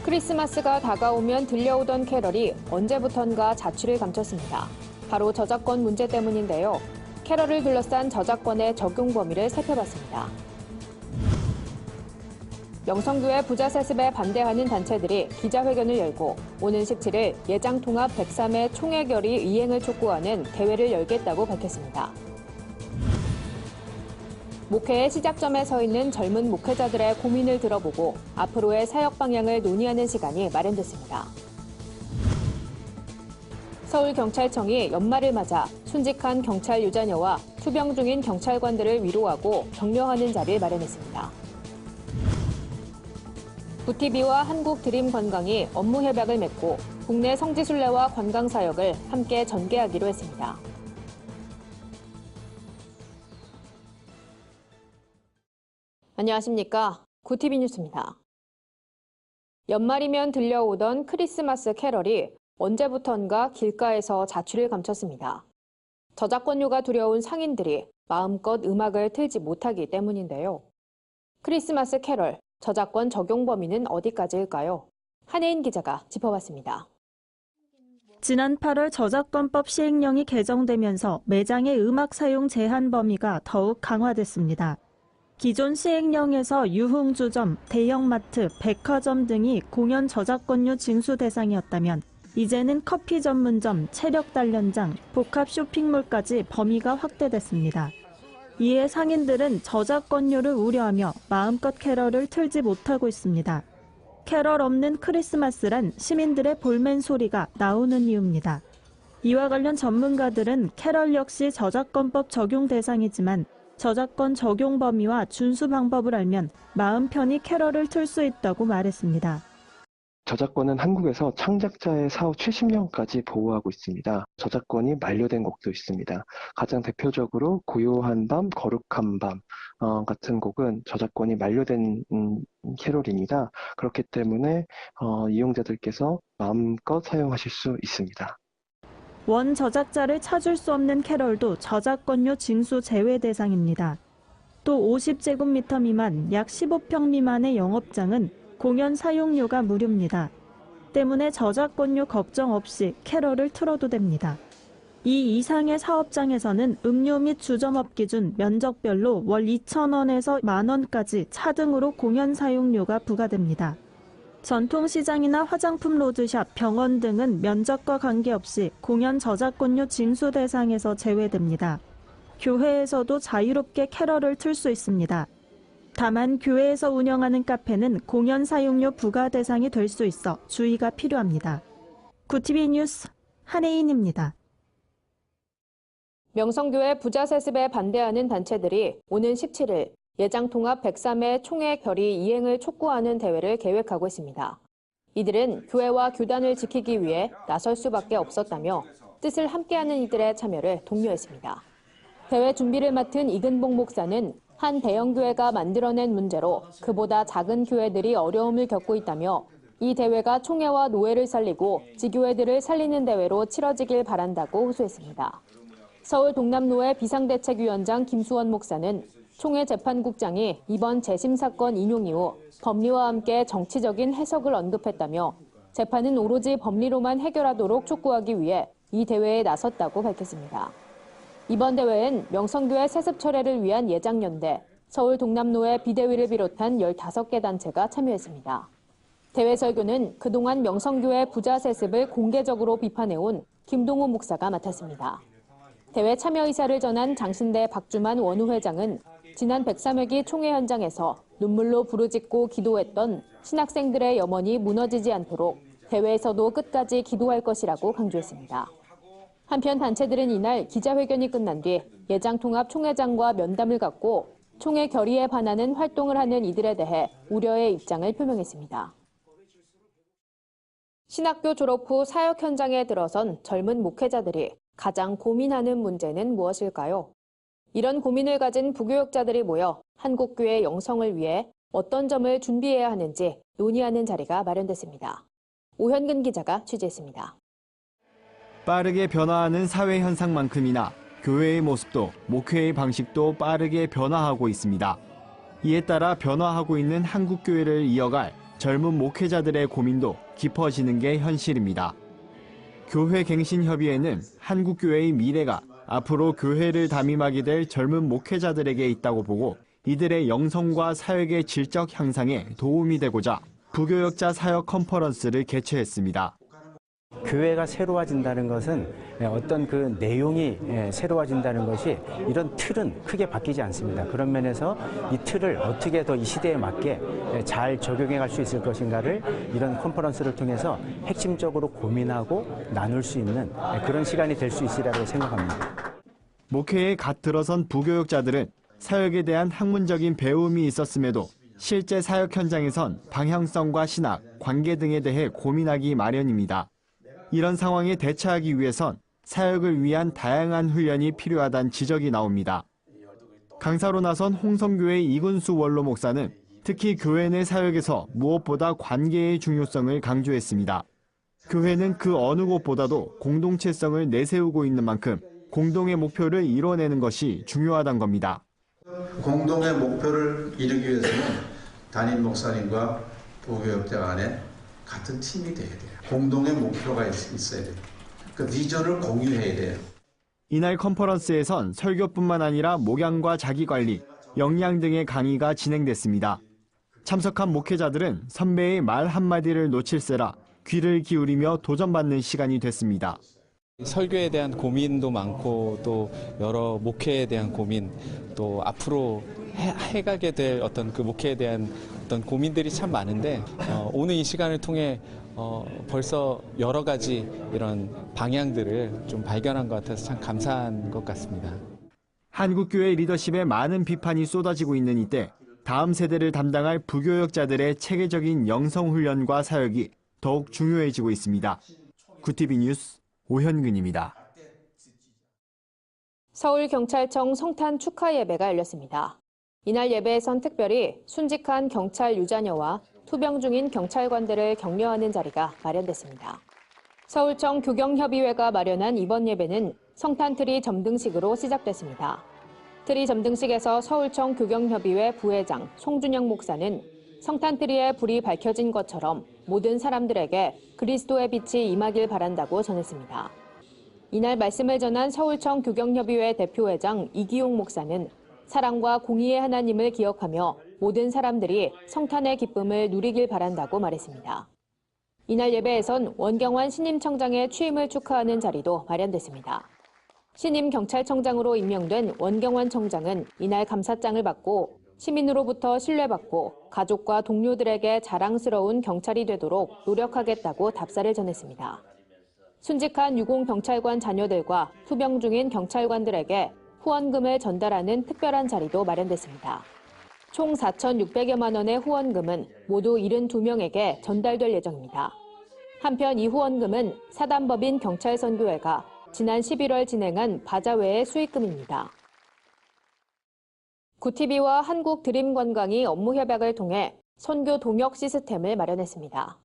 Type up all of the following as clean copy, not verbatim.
크리스마스가 다가오면 들려오던 캐럴이 언제부턴가 자취를 감췄습니다. 바로 저작권 문제 때문인데요. 캐럴을 둘러싼 저작권의 적용 범위를 살펴봤습니다. 명성교회 부자 세습에 반대하는 단체들이 기자회견을 열고 오는 17일 예장통합 103회 총회 결의 이행을 촉구하는 대회를 열겠다고 밝혔습니다. 목회의 시작점에 서 있는 젊은 목회자들의 고민을 들어보고 앞으로의 사역 방향을 논의하는 시간이 마련됐습니다. 서울경찰청이 연말을 맞아 순직한 경찰 유자녀와 투병 중인 경찰관들을 위로하고 격려하는 자리를 마련했습니다. 부티비와 한국드림관광이 업무 협약을 맺고 국내 성지순례와 관광사역을 함께 전개하기로 했습니다. 안녕하십니까. 구티비 뉴스입니다. 연말이면 들려오던 크리스마스 캐럴이 언제부턴가 길가에서 자취를 감췄습니다. 저작권료가 두려운 상인들이 마음껏 음악을 틀지 못하기 때문인데요. 크리스마스 캐럴, 저작권 적용 범위는 어디까지일까요? 한혜인 기자가 짚어봤습니다. 지난 8월 저작권법 시행령이 개정되면서 매장의 음악 사용 제한 범위가 더욱 강화됐습니다. 기존 시행령에서 유흥주점, 대형마트, 백화점 등이 공연 저작권료 징수 대상이었다면 이제는 커피 전문점, 체력 단련장, 복합 쇼핑몰까지 범위가 확대됐습니다. 이에 상인들은 저작권료를 우려하며 마음껏 캐럴을 틀지 못하고 있습니다. 캐럴 없는 크리스마스란 시민들의 볼멘 소리가 나오는 이유입니다. 이와 관련 전문가들은 캐럴 역시 저작권법 적용 대상이지만 저작권 적용 범위와 준수 방법을 알면 마음 편히 캐럴을 틀 수 있다고 말했습니다. 저작권은 한국에서 창작자의 사후 70년까지 보호하고 있습니다. 저작권이 만료된 곡도 있습니다. 가장 대표적으로 고요한 밤, 거룩한 밤 같은 곡은 저작권이 만료된 캐롤입니다. 그렇기 때문에 이용자들께서 마음껏 사용하실 수 있습니다. 원 저작자를 찾을 수 없는 캐럴도 저작권료 징수 제외 대상입니다. 또 50제곱미터 미만, 약 15평 미만의 영업장은 공연 사용료가 무료입니다. 때문에 저작권료 걱정 없이 캐럴을 틀어도 됩니다. 이 이상의 사업장에서는 음료 및 주점업 기준 면적별로 월 2,000원에서 10,000원까지 차등으로 공연 사용료가 부과됩니다. 전통시장이나 화장품 로드샵, 병원 등은 면적과 관계없이 공연 저작권료 징수 대상에서 제외됩니다. 교회에서도 자유롭게 캐럴을 틀 수 있습니다. 다만 교회에서 운영하는 카페는 공연 사용료 부과 대상이 될 수 있어 주의가 필요합니다. 구티비 뉴스 한혜인입니다. 명성교회 부자 세습에 반대하는 단체들이 오는 17일 예장통합 103회 총회 결의 이행을 촉구하는 대회를 계획하고 있습니다. 이들은 교회와 교단을 지키기 위해 나설 수밖에 없었다며 뜻을 함께하는 이들의 참여를 독려했습니다. 대회 준비를 맡은 이근복 목사는 한 대형교회가 만들어낸 문제로 그보다 작은 교회들이 어려움을 겪고 있다며 이 대회가 총회와 노회를 살리고 지교회들을 살리는 대회로 치러지길 바란다고 호소했습니다. 서울 동남노회 비상대책위원장 김수원 목사는 총회 재판국장이 이번 재심 사건 인용 이후 법리와 함께 정치적인 해석을 언급했다며 재판은 오로지 법리로만 해결하도록 촉구하기 위해 이 대회에 나섰다고 밝혔습니다. 이번 대회엔 명성교회 세습 철회를 위한 예장연대, 서울 동남노회 비대위를 비롯한 15개 단체가 참여했습니다. 대회 설교는 그동안 명성교회 부자 세습을 공개적으로 비판해온 김동호 목사가 맡았습니다. 대회 참여 의사를 전한 장신대 박주만 원우회장은 지난 103회기 총회 현장에서 눈물로 부르짖고 기도했던 신학생들의 염원이 무너지지 않도록 대회에서도 끝까지 기도할 것이라고 강조했습니다. 한편 단체들은 이날 기자회견이 끝난 뒤 예장통합 총회장과 면담을 갖고 총회 결의에 반하는 활동을 하는 이들에 대해 우려의 입장을 표명했습니다. 신학교 졸업 후 사역 현장에 들어선 젊은 목회자들이 가장 고민하는 문제는 무엇일까요? 이런 고민을 가진 부교육자들이 모여 한국교회 영성을 위해 어떤 점을 준비해야 하는지 논의하는 자리가 마련됐습니다. 오현근 기자가 취재했습니다. 빠르게 변화하는 사회 현상만큼이나 교회의 모습도 목회의 방식도 빠르게 변화하고 있습니다. 이에 따라 변화하고 있는 한국교회를 이어갈 젊은 목회자들의 고민도 깊어지는 게 현실입니다. 교회갱신협의회는 한국교회의 미래가 앞으로 교회를 담임하게 될 젊은 목회자들에게 있다고 보고 이들의 영성과 사역의 질적 향상에 도움이 되고자 부교역자 사역 컨퍼런스를 개최했습니다. 교회가 새로워진다는 것은 어떤 그 내용이 새로워진다는 것이 이런 틀은 크게 바뀌지 않습니다. 그런 면에서 이 틀을 어떻게 더 이 시대에 맞게 잘 적용해 갈 수 있을 것인가를 이런 컨퍼런스를 통해서 핵심적으로 고민하고 나눌 수 있는 그런 시간이 될 수 있으리라고 생각합니다. 목회에 갓 들어선 부교역자들은 사역에 대한 학문적인 배움이 있었음에도 실제 사역 현장에선 방향성과 신학, 관계 등에 대해 고민하기 마련입니다. 이런 상황에 대처하기 위해선 사역을 위한 다양한 훈련이 필요하다는 지적이 나옵니다. 강사로 나선 홍성교회 이군수 원로 목사는 특히 교회 내 사역에서 무엇보다 관계의 중요성을 강조했습니다. 교회는 그 어느 곳보다도 공동체성을 내세우고 있는 만큼 공동의 목표를 이뤄내는 것이 중요하다는 겁니다. 공동의 목표를 이루기 위해서는 담임 목사님과 부교역자 간에 같은 팀이 돼야 돼요. 공동의 목표가 있어야 돼요. 그 비전을 공유해야 돼요. 이날 컨퍼런스에선 설교뿐만 아니라 목양과 자기관리, 역량 등의 강의가 진행됐습니다. 참석한 목회자들은 선배의 말 한마디를 놓칠세라 귀를 기울이며 도전받는 시간이 됐습니다. 설교에 대한 고민도 많고 또 여러 목회에 대한 고민, 또 앞으로 해가게 될 어떤 그 목회에 대한 어떤 고민들이 참 많은데 오늘 이 시간을 통해 벌써 여러 가지 이런 방향들을 좀 발견한 것 같아서 참 감사한 것 같습니다. 한국교회 리더십에 많은 비판이 쏟아지고 있는 이때 다음 세대를 담당할 부교역자들의 체계적인 영성훈련과 사역이 더욱 중요해지고 있습니다. 구티비 뉴스 오현근입니다. 서울경찰청 성탄 축하 예배가 열렸습니다. 이날 예배에선 특별히 순직한 경찰 유자녀와 투병 중인 경찰관들을 격려하는 자리가 마련됐습니다. 서울청 교경협의회가 마련한 이번 예배는 성탄트리 점등식으로 시작됐습니다. 트리 점등식에서 서울청 교경협의회 부회장 송준영 목사는 성탄트리에 불이 밝혀진 것처럼 모든 사람들에게 그리스도의 빛이 임하길 바란다고 전했습니다. 이날 말씀을 전한 서울청 교경협의회 대표회장 이기용 목사는 사랑과 공의의 하나님을 기억하며 모든 사람들이 성탄의 기쁨을 누리길 바란다고 말했습니다. 이날 예배에선 원경환 신임청장의 취임을 축하하는 자리도 마련됐습니다. 신임 경찰청장으로 임명된 원경환 청장은 이날 감사장을 받고 시민으로부터 신뢰받고 가족과 동료들에게 자랑스러운 경찰이 되도록 노력하겠다고 답사를 전했습니다. 순직한 유공경찰관 자녀들과 투병 중인 경찰관들에게 후원금을 전달하는 특별한 자리도 마련됐습니다. 총 4,600여만 원의 후원금은 모두 72명에게 전달될 예정입니다. 한편 이 후원금은 사단법인 경찰선교회가 지난 11월 진행한 바자회의 수익금입니다. 구티비와 한국드림관광이 업무협약을 통해 선교 동역 시스템을 마련했습니다.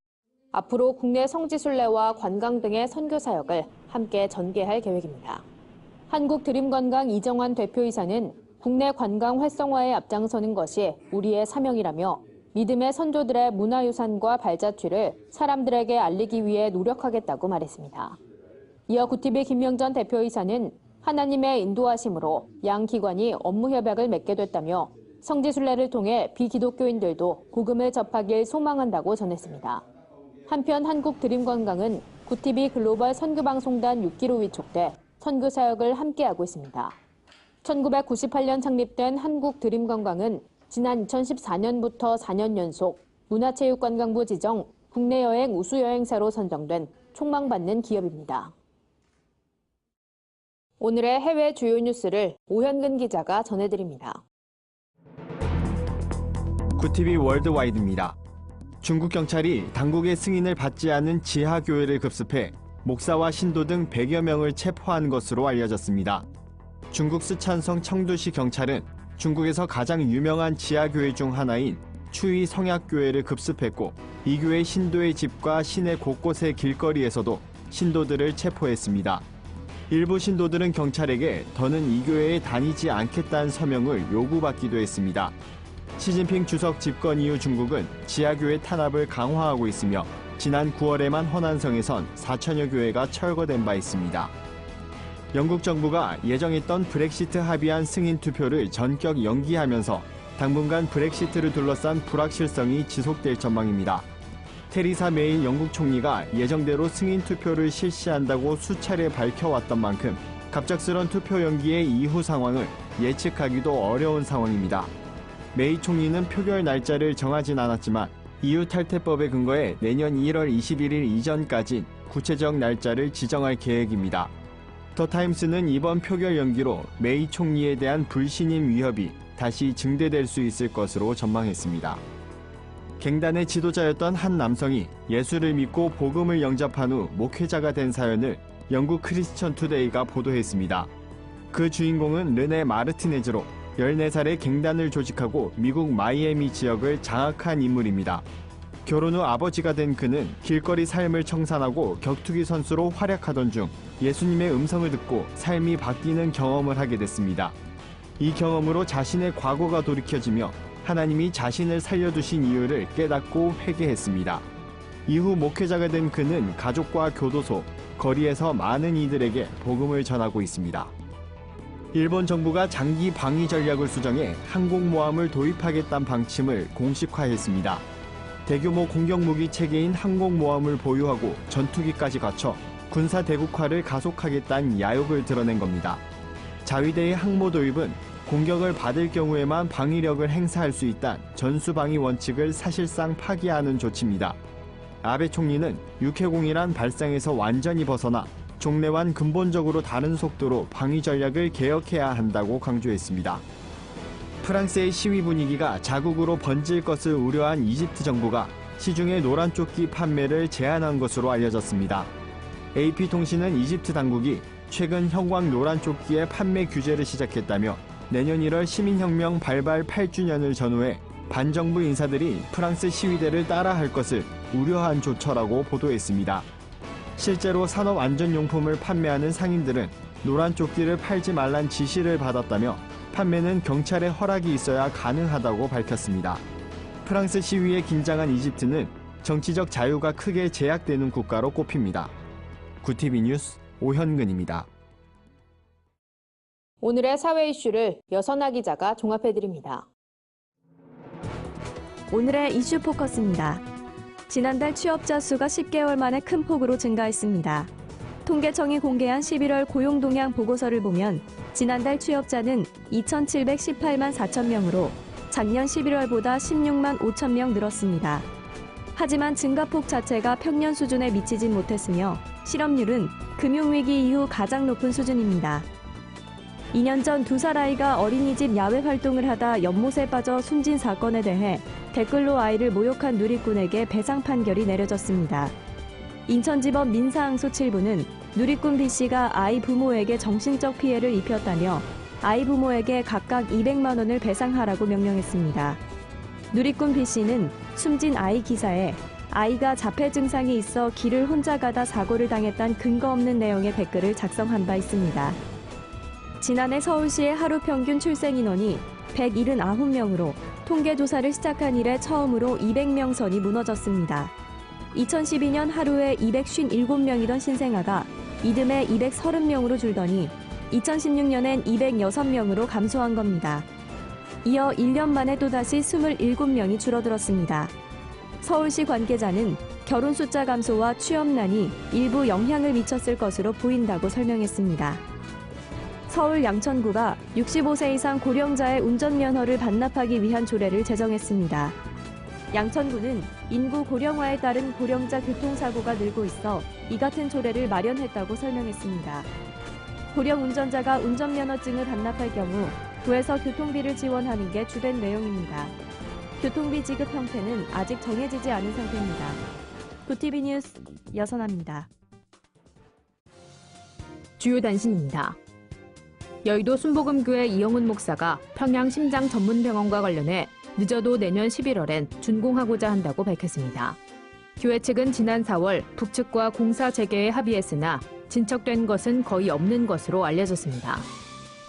앞으로 국내 성지순례와 관광 등의 선교 사역을 함께 전개할 계획입니다. 한국드림관광 이정환 대표이사는 국내 관광 활성화에 앞장서는 것이 우리의 사명이라며 믿음의 선조들의 문화유산과 발자취를 사람들에게 알리기 위해 노력하겠다고 말했습니다. 이어 구티비 김명전 대표이사는 하나님의 인도하심으로 양 기관이 업무협약을 맺게 됐다며 성지순례를 통해 비기독교인들도 복음을 접하길 소망한다고 전했습니다. 한편 한국드림관광은 구티비 글로벌 선교방송단 6기로 위촉돼 선교 사역을 함께하고 있습니다. 1998년 창립된 한국드림관광은 지난 2014년부터 4년 연속 문화체육관광부 지정 국내 여행 우수 여행사로 선정된 촉망받는 기업입니다. 오늘의 해외 주요 뉴스를 오현근 기자가 전해드립니다. 구티비 월드와이드입니다. 중국 경찰이 당국의 승인을 받지 않은 지하교회를 급습해 목사와 신도 등 100여 명을 체포한 것으로 알려졌습니다. 중국 스촨성 청두시 경찰은 중국에서 가장 유명한 지하교회 중 하나인 추이 성약교회를 급습했고 이 교회 신도의 집과 시내 곳곳의 길거리에서도 신도들을 체포했습니다. 일부 신도들은 경찰에게 더는 이 교회에 다니지 않겠다는 서명을 요구받기도 했습니다. 시진핑 주석 집권 이후 중국은 지하교회 탄압을 강화하고 있으며 지난 9월에만 허난성에선 4천여 교회가 철거된 바 있습니다. 영국 정부가 예정했던 브렉시트 합의안 승인 투표를 전격 연기하면서 당분간 브렉시트를 둘러싼 불확실성이 지속될 전망입니다. 테리사 메이 영국 총리가 예정대로 승인 투표를 실시한다고 수차례 밝혀왔던 만큼 갑작스런 투표 연기의 이후 상황을 예측하기도 어려운 상황입니다. 메이 총리는 표결 날짜를 정하진 않았지만 EU 탈퇴법에 근거해 내년 1월 21일 이전까지 구체적 날짜를 지정할 계획입니다. 더타임스는 이번 표결 연기로 메이 총리에 대한 불신임 위협이 다시 증대될 수 있을 것으로 전망했습니다. 갱단의 지도자였던 한 남성이 예수를 믿고 복음을 영접한 후 목회자가 된 사연을 영국 크리스천 투데이가 보도했습니다. 그 주인공은 르네 마르티네즈로 14살에 갱단을 조직하고 미국 마이애미 지역을 장악한 인물입니다. 결혼 후 아버지가 된 그는 길거리 삶을 청산하고 격투기 선수로 활약하던 중 예수님의 음성을 듣고 삶이 바뀌는 경험을 하게 됐습니다. 이 경험으로 자신의 과거가 돌이켜지며 하나님이 자신을 살려두신 이유를 깨닫고 회개했습니다. 이후 목회자가 된 그는 가족과 교도소, 거리에서 많은 이들에게 복음을 전하고 있습니다. 일본 정부가 장기 방위 전략을 수정해 항공모함을 도입하겠다는 방침을 공식화했습니다. 대규모 공격무기 체계인 항공모함을 보유하고 전투기까지 갖춰 군사 대국화를 가속하겠다는 야욕을 드러낸 겁니다. 자위대의 항모 도입은 공격을 받을 경우에만 방위력을 행사할 수 있다는 전수방위 원칙을 사실상 파기하는 조치입니다. 아베 총리는 육해공이란 발상에서 완전히 벗어나 종래와는 근본적으로 다른 속도로 방위 전략을 개혁해야 한다고 강조했습니다. 프랑스의 시위 분위기가 자국으로 번질 것을 우려한 이집트 정부가 시중의 노란 조끼 판매를 제한한 것으로 알려졌습니다. AP통신은 이집트 당국이 최근 형광 노란 조끼의 판매 규제를 시작했다며 내년 1월 시민혁명 발발 8주년을 전후해 반정부 인사들이 프랑스 시위대를 따라할 것을 우려한 조처라고 보도했습니다. 실제로 산업안전용품을 판매하는 상인들은 노란 조끼를 팔지 말란 지시를 받았다며 판매는 경찰의 허락이 있어야 가능하다고 밝혔습니다. 프랑스 시위에 긴장한 이집트는 정치적 자유가 크게 제약되는 국가로 꼽힙니다. 구티비 뉴스 오현근입니다. 오늘의 사회 이슈를 여선아 기자가 종합해드립니다. 오늘의 이슈 포커스입니다. 지난달 취업자 수가 10개월 만에 큰 폭으로 증가했습니다. 통계청이 공개한 11월 고용동향 보고서를 보면 지난달 취업자는 2,718만 4천 명으로 작년 11월보다 16만 5천 명 늘었습니다. 하지만 증가폭 자체가 평년 수준에 미치진 못했으며 실업률은 금융위기 이후 가장 높은 수준입니다. 2년 전 2살 아이가 어린이집 야외 활동을 하다 연못에 빠져 숨진 사건에 대해 댓글로 아이를 모욕한 누리꾼에게 배상 판결이 내려졌습니다. 인천지법 민사항소 7부는 누리꾼 B씨가 아이 부모에게 정신적 피해를 입혔다며 아이 부모에게 각각 200만 원을 배상하라고 명령했습니다. 누리꾼 B씨는 숨진 아이 기사에 아이가 자폐 증상이 있어 길을 혼자 가다 사고를 당했다는 근거 없는 내용의 댓글을 작성한 바 있습니다. 지난해 서울시의 하루 평균 출생 인원이 179명으로 통계조사를 시작한 이래 처음으로 200명 선이 무너졌습니다. 2012년 하루에 257명이던 신생아가 이듬해 230명으로 줄더니 2016년엔 206명으로 감소한 겁니다. 이어 1년 만에 또다시 27명이 줄어들었습니다. 서울시 관계자는 결혼 숫자 감소와 취업난이 일부 영향을 미쳤을 것으로 보인다고 설명했습니다. 서울 양천구가 65세 이상 고령자의 운전면허를 반납하기 위한 조례를 제정했습니다. 양천구는 인구 고령화에 따른 고령자 교통사고가 늘고 있어 이 같은 조례를 마련했다고 설명했습니다. 고령 운전자가 운전면허증을 반납할 경우 구에서 교통비를 지원하는 게 주된 내용입니다. 교통비 지급 형태는 아직 정해지지 않은 상태입니다. 구티비 뉴스 여선아입니다. 주요 단신입니다. 여의도 순복음교회 이영훈 목사가 평양 심장전문병원과 관련해 늦어도 내년 11월엔 준공하고자 한다고 밝혔습니다. 교회 측은 지난 4월 북측과 공사 재개에 합의했으나 진척된 것은 거의 없는 것으로 알려졌습니다.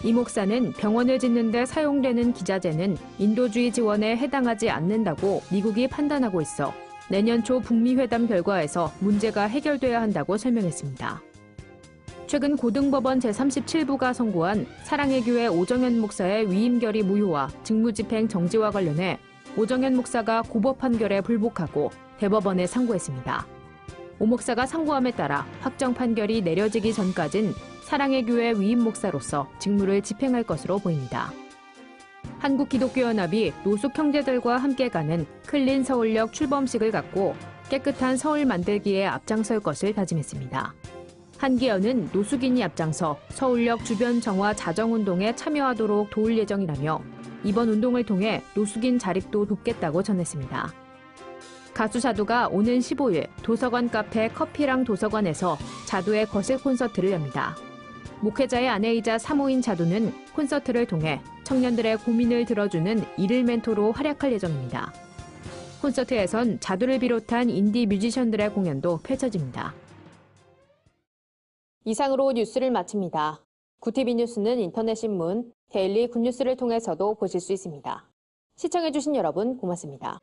이 목사는 병원을 짓는 데 사용되는 기자재는 인도주의 지원에 해당하지 않는다고 미국이 판단하고 있어 내년 초 북미 회담 결과에서 문제가 해결돼야 한다고 설명했습니다. 최근 고등법원 제37부가 선고한 사랑의 교회 오정현 목사의 위임 결의 무효와 직무집행 정지와 관련해 오정현 목사가 고법 판결에 불복하고 대법원에 상고했습니다. 오 목사가 상고함에 따라 확정 판결이 내려지기 전까진 사랑의 교회 위임 목사로서 직무를 집행할 것으로 보입니다. 한국기독교연합이 노숙 형제들과 함께 가는 클린 서울역 출범식을 갖고 깨끗한 서울 만들기에 앞장설 것을 다짐했습니다. 한기연은 노숙인이 앞장서 서울역 주변 정화 자정운동에 참여하도록 도울 예정이라며 이번 운동을 통해 노숙인 자립도 돕겠다고 전했습니다. 가수 자두가 오는 15일 도서관 카페 커피랑 도서관에서 자두의 거실 콘서트를 엽니다. 목회자의 아내이자 사모인 자두는 콘서트를 통해 청년들의 고민을 들어주는 일일 멘토로 활약할 예정입니다. 콘서트에선 자두를 비롯한 인디 뮤지션들의 공연도 펼쳐집니다. 이상으로 뉴스를 마칩니다. 구티비 뉴스는 인터넷 신문, 데일리 굿뉴스를 통해서도 보실 수 있습니다. 시청해주신 여러분 고맙습니다.